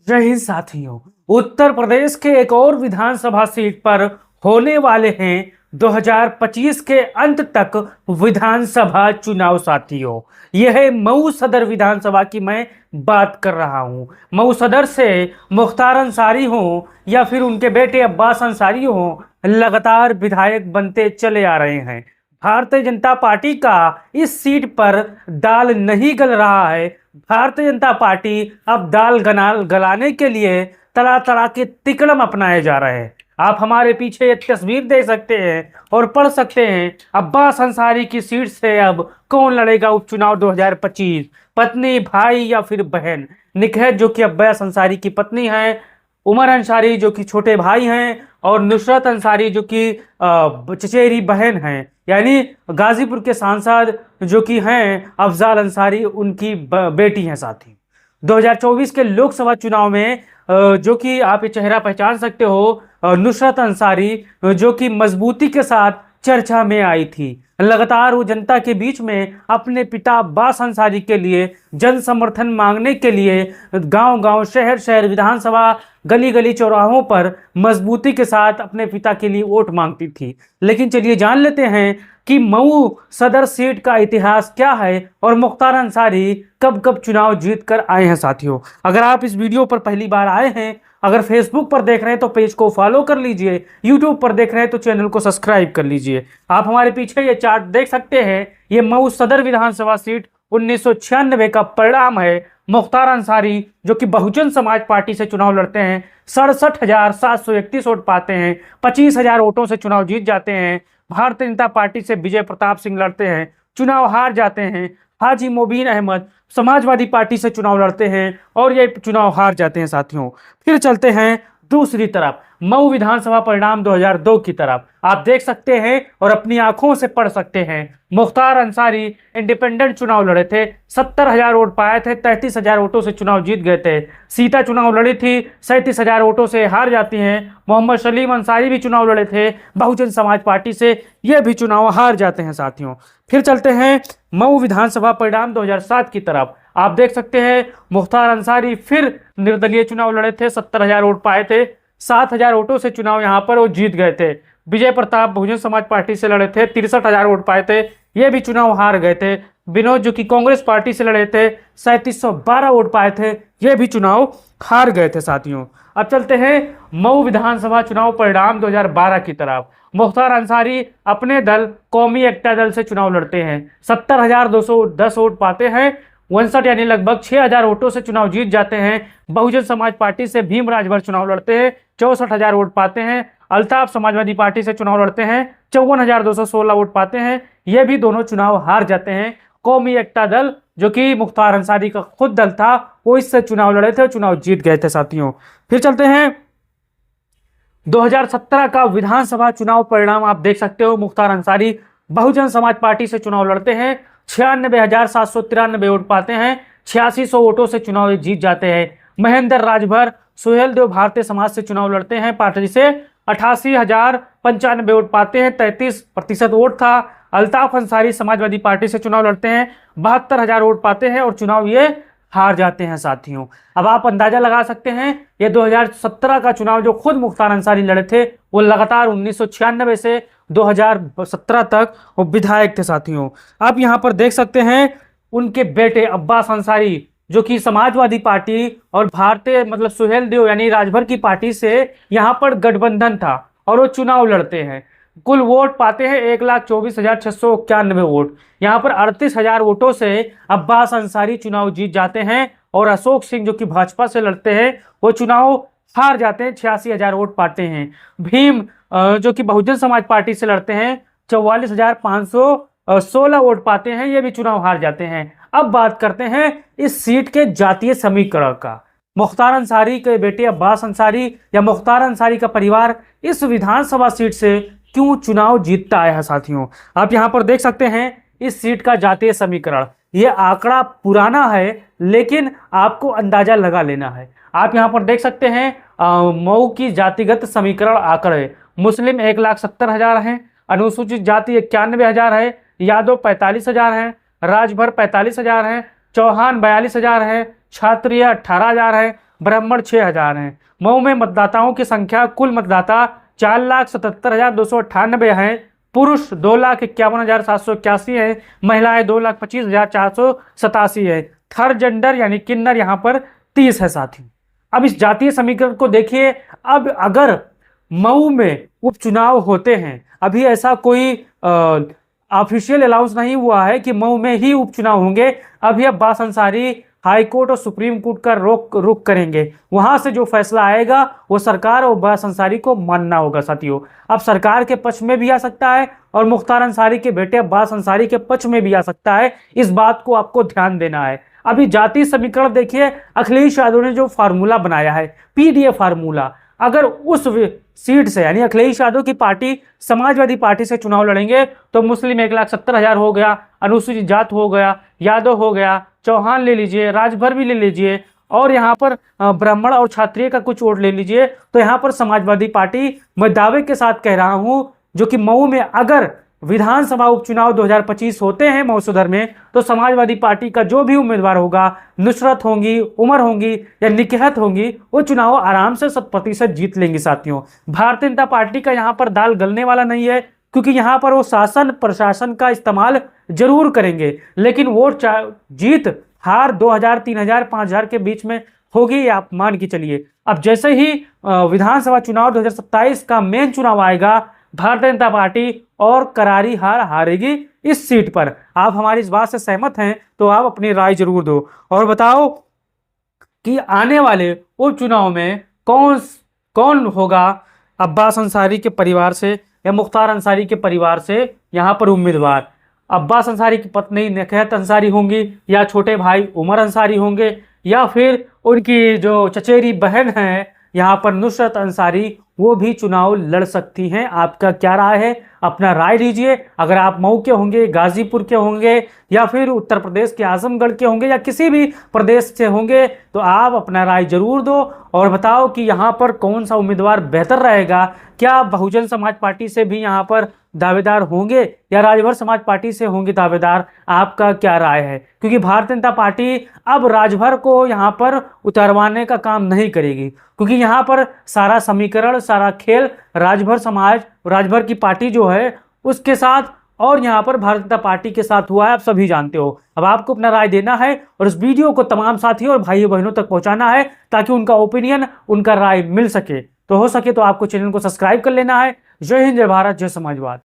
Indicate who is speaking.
Speaker 1: रही साथियों, उत्तर प्रदेश के एक और विधानसभा सीट पर होने वाले हैं 2025 के अंत तक विधानसभा चुनाव साथियों। यह है मऊ सदर विधानसभा की मैं बात कर रहा हूं। मऊ सदर से मुख्तार अंसारी हो या फिर उनके बेटे अब्बास अंसारी हो, लगातार विधायक बनते चले आ रहे हैं। भारतीय जनता पार्टी का इस सीट पर दाल नहीं गल रहा है। भारतीय जनता पार्टी अब दाल गलाने के लिए तरह तरह के तिकड़म अपनाए जा रहे हैं। आप हमारे पीछे ये तस्वीर देख सकते हैं और पढ़ सकते हैं, अब्बास अंसारी की सीट से अब कौन लड़ेगा उपचुनाव 2025। पत्नी, भाई या फिर बहन। निकहत जो कि अब्बास अंसारी की पत्नी है, उमर अंसारी जो कि छोटे भाई हैं, और नुसरत अंसारी जो कि चचेरी बहन हैं, यानी गाजीपुर के सांसद जो कि हैं अफजाल अंसारी, उनकी बेटी हैं साथी। 2024 के लोकसभा चुनाव में जो कि आप ये चेहरा पहचान सकते हो, नुसरत अंसारी जो कि मजबूती के साथ चर्चा में आई थी। लगातार वो जनता के बीच में अपने पिता अब्बास अंसारी के लिए जन समर्थन मांगने के लिए गांव गांव, शहर शहर, विधानसभा, गली गली, चौराहों पर मजबूती के साथ अपने पिता के लिए वोट मांगती थी। लेकिन चलिए जान लेते हैं कि मऊ सदर सीट का इतिहास क्या है और मुख्तार अंसारी कब कब चुनाव जीत कर आए हैं साथियों। अगर आप इस वीडियो पर पहली बार आए हैं, अगर फेसबुक पर देख रहे हैं तो पेज को फॉलो कर लीजिए, यूट्यूब पर देख रहे हैं तो चैनल को सब्सक्राइब कर लीजिए। आप हमारे पीछे ये चार्ट देख सकते हैं, ये मऊ सदर विधानसभा सीट 1996 का परिणाम है। मुख्तार अंसारी जो कि बहुजन समाज पार्टी से चुनाव लड़ते हैं, 67,731 वोट पाते हैं, 25,000 वोटों से चुनाव जीत जाते हैं। भारतीय जनता पार्टी से विजय प्रताप सिंह लड़ते हैं, चुनाव हार जाते हैं। हाजी मोबीन अहमद समाजवादी पार्टी से चुनाव लड़ते हैं और ये चुनाव हार जाते हैं साथियों। फिर चलते हैं दूसरी तरफ, मऊ विधानसभा परिणाम 2002 की तरफ। आप देख सकते हैं और अपनी आंखों से पढ़ सकते हैं, मुख्तार अंसारी इंडिपेंडेंट चुनाव लड़े थे, 70,000 वोट पाए थे, 33,000 वोटों से चुनाव जीत गए थे। सीता चुनाव लड़ी थी, 37,000 वोटों से हार जाती हैं। मोहम्मद सलीम अंसारी भी चुनाव लड़े थे बहुजन समाज पार्टी से, ये भी चुनाव हार जाते हैं साथियों। फिर चलते हैं मऊ विधानसभा परिणाम 2007 की तरफ। आप देख सकते हैं मुख्तार अंसारी फिर निर्दलीय चुनाव लड़े थे, 70,000 वोट पाए थे, 7,000 वोटों से चुनाव यहां पर वो जीत गए थे। विजय प्रताप बहुजन समाज पार्टी से लड़े थे, 63,000 वोट पाए थे, ये भी चुनाव हार गए थे। विनोद जो कि कांग्रेस पार्टी से लड़े थे, 3712 वोट पाए थे, ये भी चुनाव हार गए थे साथियों। अब चलते हैं मऊ विधानसभा चुनाव परिणाम 2012 की तरफ। मुख्तार अंसारी अपने दल कौमी एकता दल से चुनाव लड़ते हैं, 70,210 वोट पाते हैं, 59 यानी लगभग 6,000 वोटों से चुनाव जीत जाते हैं। बहुजन समाज पार्टी से भीम राजभर चुनाव लड़ते हैं, 64,000 वोट पाते हैं। अल्ताफ समाजवादी पार्टी से चुनाव लड़ते हैं, 54,216 वोट पाते हैं, ये भी दोनों चुनाव हार जाते हैं। कौमी एकता दल जो कि मुख्तार अंसारी का खुद दल था, वो इससे चुनाव लड़े थे, चुनाव जीत गए थे साथियों। फिर चलते हैं 2017 का विधानसभा चुनाव परिणाम। आप देख सकते हो, मुख्तार अंसारी बहुजन समाज पार्टी से चुनाव लड़ते हैं, 96,793 वोट पाते हैं, 8600 वोटों से चुनाव जीत जाते हैं। महेंद्र राजभर सुहेल देव भारतीय समाज से चुनाव लड़ते हैं पार्टी से, 88,095 वोट पाते हैं, 33% वोट था। अल्ताफ अंसारी समाजवादी पार्टी से चुनाव लड़ते हैं, 72,000 वोट पाते हैं और चुनाव ये हार जाते हैं साथियों। अब आप अंदाजा लगा सकते हैं, ये 2017 का चुनाव जो खुद मुख्तार अंसारी लड़े थे, वो लगातार 1996 से 2017 तक वो विधायक थे साथियों। आप यहाँ पर देख सकते हैं उनके बेटे अब्बास अंसारी जो कि समाजवादी पार्टी और भारतीय मतलब सुहेल देव यानी राजभर की पार्टी से यहाँ पर गठबंधन था और वो चुनाव लड़ते हैं। कुल वोट पाते हैं 1,24,691 वोट। यहाँ पर 38,000 वोटों से अब्बास अंसारी चुनाव जीत जाते हैं और अशोक सिंह जो कि भाजपा से लड़ते हैं वो चुनाव हार जाते हैं, 86,000 वोट पाते हैं। भीम जो कि बहुजन समाज पार्टी से लड़ते हैं, 44,516 वोट पाते हैं, ये भी चुनाव हार जाते हैं। अब बात करते हैं इस सीट के जातीय समीकरण का। मुख्तार अंसारी के बेटे अब्बास अंसारी या मुख्तार अंसारी का परिवार इस विधानसभा सीट से क्यों चुनाव जीतता आया है साथियों। आप यहाँ पर देख सकते हैं इस सीट का जातीय समीकरण। ये आंकड़ा पुराना है लेकिन आपको अंदाजा लगा लेना है। आप यहाँ पर देख सकते हैं मऊ की जातिगत समीकरण आंकड़े। मुस्लिम 1,70,000 हैं, अनुसूचित जाति 91,000 है, यादव 45,000 हैं, राजभर 45,000 हैं, चौहान 42,000 हैं, क्षत्रिय 18,000 है, ब्राह्मण 6,000 हैं। मऊ में मतदाताओं की संख्या, कुल मतदाता 4,77,298 हैं। पुरुष 2,51,781 हैं। महिलाएं 2,25,487 है। थर्ड जेंडर यानी किन्नर यहाँ पर 30 है साथी। अब इस जातीय समीकरण को देखिए। अब अगर मऊ में उपचुनाव होते हैं, अभी ऐसा कोई ऑफिशियल अनाउंस नहीं हुआ है कि मऊ में ही उपचुनाव होंगे। अभी अब्बास अंसारी हाई कोर्ट और सुप्रीम कोर्ट का रुख करेंगे। वहां से जो फैसला आएगा वो सरकार और अब्बास अंसारी को मानना होगा साथियों। अब सरकार के पक्ष में भी आ सकता है और मुख्तार अंसारी के बेटे अब्बास अंसारी के पक्ष में भी आ सकता है। इस बात को आपको ध्यान देना है। अभी जातीय समीकरण देखिए, अखिलेश यादव ने जो फार्मूला बनाया है, पीडीए फार्मूला, अगर उस सीट से यानी अखिलेश यादव की पार्टी समाजवादी पार्टी से चुनाव लड़ेंगे तो मुस्लिम 1,70,000 हो गया, अनुसूचित जात हो गया, यादव हो गया, चौहान ले लीजिए, राजभर भी ले लीजिए, और यहाँ पर ब्राह्मण और क्षत्रिय का कुछ वोट ले लीजिए, तो यहाँ पर समाजवादी पार्टी, मैं दावे के साथ कह रहा हूं, जो कि मऊ में अगर विधानसभा उपचुनाव 2025 होते हैं मौसूदर में, तो समाजवादी पार्टी का जो भी उम्मीदवार होगा, नुसरत होंगी, उमर होंगी या निकहत होंगी, वो चुनाव आराम से 100% जीत लेंगी साथियों। भारतीय जनता पार्टी का यहाँ पर दाल गलने वाला नहीं है, क्योंकि यहाँ पर वो शासन प्रशासन का इस्तेमाल जरूर करेंगे, लेकिन वोट जीत हार 2,000, 3,000, 5,000 के बीच में होगी, आप मान के चलिए। अब जैसे ही विधानसभा चुनाव 2027 का मेन चुनाव आएगा, भारतीय जनता पार्टी और करारी हार हारेगी इस सीट पर। आप हमारी इस बात से सहमत हैं तो आप अपनी राय जरूर दो और बताओ कि आने वाले उपचुनाव में कौन होगा अब्बास अंसारी के परिवार से या मुख्तार अंसारी के परिवार से यहाँ पर उम्मीदवार। अब्बास अंसारी की पत्नी निकहत अंसारी होंगी, या छोटे भाई उमर अंसारी होंगे, या फिर उनकी जो चचेरी बहन है यहाँ पर नुसरत अंसारी, वो भी चुनाव लड़ सकती हैं। आपका क्या राय है? अपना राय दीजिए। अगर आप मऊ के होंगे, गाजीपुर के होंगे, या फिर उत्तर प्रदेश के आजमगढ़ के होंगे, या किसी भी प्रदेश से होंगे, तो आप अपना राय जरूर दो और बताओ कि यहाँ पर कौन सा उम्मीदवार बेहतर रहेगा। क्या बहुजन समाज पार्टी से भी यहाँ पर दावेदार होंगे या राजभर समाज पार्टी से होंगे दावेदार? आपका क्या राय है? क्योंकि भारतीय जनता पार्टी अब राजभर को यहाँ पर उतरवाने का काम नहीं करेगी, क्योंकि यहाँ पर सारा समीकरण, सारा खेल राजभर समाज, राजभर की पार्टी जो है उसके साथ और यहाँ पर भारतीय जनता पार्टी के साथ हुआ है, आप सभी जानते हो। अब आपको अपना राय देना है और इस वीडियो को तमाम साथियों और भाइयों बहनों तक पहुंचाना है, ताकि उनका ओपिनियन, उनका राय मिल सके। तो हो सके तो आपको चैनल को सब्सक्राइब कर लेना है। जय हिंद, जय भारत, जय समाजवाद।